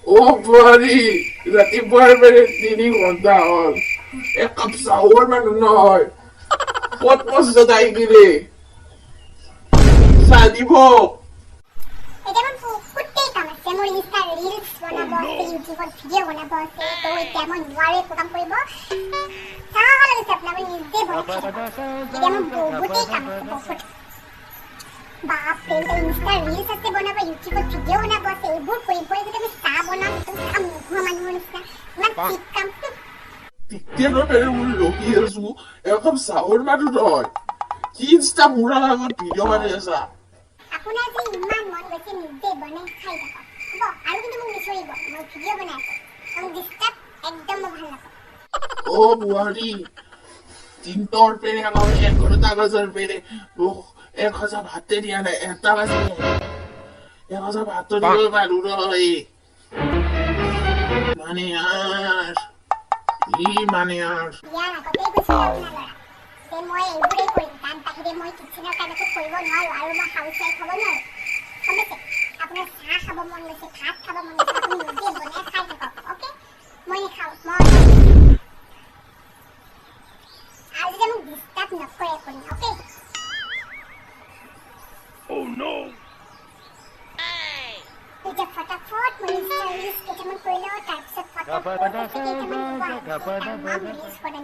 Oh, buddy, ৰাতিপুৱাৰ বেৰে 3 ঘণ্টা হ'ল একাপ চাহৰ মানুহ নহয় ক'ত পইচা আহি গেলে চাহ দিব এটা মই ফুটেই কাম আছে মোৰ ইনষ্টা ৰিলছ বনাব আছে ইউটিউবত ভিডিঅ' বনাব আছে তো এতিয়া মই নোৱাৰে কাম কৰিব চাহ লাগিছে আপোনাৰ নিজে বনাই এতিয়া মই বহুতেই কাম আছে বহুত বাপৰে ইনষ্টা ৰিলছ আছে বনাব ইউটিউবত ভিডিঅ' বনাব আছে এইবোৰ কৰিব যদি আমি চাহ বনাম তো কাম নোহোৱা মানুহৰ নিচিনা ইমান ঠিক কাম তেতিয়াৰ বেৰে মই ৰখি আছো একাপ চাহৰ মানুহ নহয় কি ইনষ্টা মূৰাৰ আগত ভিডিঅ' বনাই আছা আপোনাৰ যে ইমান মন গৈছে নিজে বনাই খাই থাকক হ'ব আৰু কিন্তু মোক নিচৰিব মই ভিডিঅ' বনাই আছো মোক ডিষ্টাৰ্ব একদম মই ভাল নাপাওঁ Oh, বুঢ়ী তিনটাৰ পেৰে আকৌ 11টা বজাৰ পেৰে 1000 ভাতে দিয়া নাই 1টা বাজি 1000 ভাত দিব পাৰো ৰই মানে আৰ ইয়াৰ আগতেই কৈছিলোঁ আপোনাৰ ল'ৰা যে মই এইবোৰেই কৰিম তাৰ বাহিৰে মই কিচেনৰ কাম একো কৰিব নোৱাৰোঁ আৰু মই হাউচ ৱাইফ হ'ব নোৱাৰোঁ গম পাইছে আপোনাৰ চাহ খাব মন গৈছে ভাত খাব মন গৈছে আপুনি নিজে বনাই খাই থাকক অ'কে মই নাখাওঁ মই আৰু যে মোক ডিষ্টাৰ্ব নকৰে আপুনি অ'কে Oh no! এতিয়া ফটাফট মই ইনষ্টা ৰিলছ কেইটামান কৰি লওঁ তাৰপিছত ফটাফট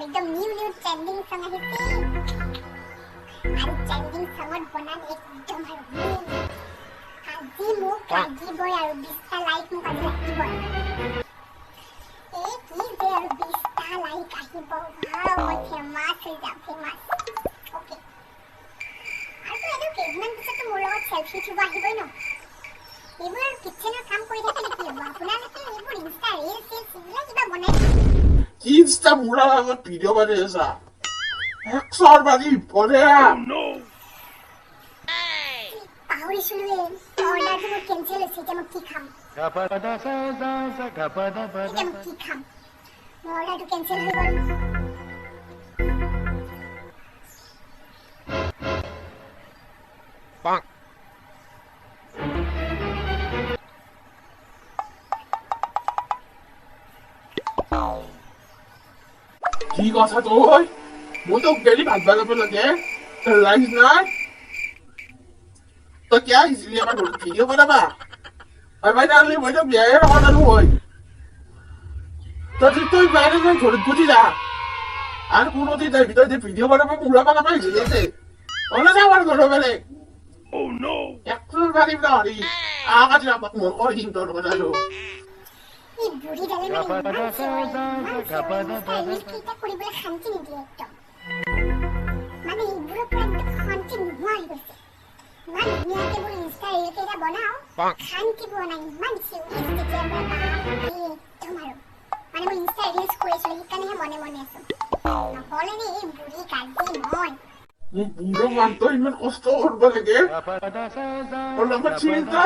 একদম নিউ ট্ৰেণ্ডিং চং আহিছে আৰু ট্ৰেণ্ডিং চঙত বনাম একদম আৰু আজি মোক লাগিবই আৰু 20টা লাইক মোক আজি লাগিবই এই কি যে আৰু 20টা লাইক আহিব মই ফেমাছ হৈ যাম ফেমাছ অ'কে আৰু এইটো কেইদিনমান পিছততো মোৰ লগত চেলফি উঠিব আহিবই ন এইবোৰ কিচেনৰ কাম কৰি থাকে নেকি আপোনালোকে এইবোৰ ইনষ্টা ৰিলছ এইবিলাক কিবা বনাই কি ইনষ্টা মূৰাৰ আগত ভিডিঅ' বনাই আছা 100 বাজি পৰে পাহৰিছিলোৱে অৰ্ডাৰটো মোৰ কেঞ্চেল হৈছে এতিয়া মই কি খাম মোৰ অৰ্ডাৰটো কেঞ্চেল হৈ গ'ল কি কথা তই মই তো গেলি ভাত বনাব লাগে লাইট নাই তই কি আহিছিলি আমাৰ ঘৰত ভিডিঅ' বনাবা ভাই তাহলে মই তো বিয়াই বনালো হয় তুই বাইরে যাই ঘৰত গুচি যা আর কোনোদিন তাই ভিতরে ভিডিও বানাবো মুড়া বানাবো এসে ওনা যাওয়ার ঘরে বেলে Oh no! একটু গাড়ি দাঁড়ি আগাজ রাখত মোর কই তোর কথা এই বুড়ি ডালে মানে কিটা কৰিবলৈ শান্তি নিদিয়ে একদম মানে এইবোৰৰ পৰা শান্তি নোহোৱা হৈ গৈছে ইমান ধুনীয়াকে বোলে ইনষ্টা ৰিল কেইটা বনাও শান্তি পোৱা নাই ইমান চিৰিয়াছ কেতিয়াৰ পৰা একদম আৰু মানে মই ইনষ্টা ৰিলছ কৰিছিলোঁ সেইকাৰণেহে মনে মনে আছোঁ নহ'লে নে এই বুঢ়ী কাজি মই বুড়ো মানুষ ইমান কষ্ট করবে লাগে চিন্তা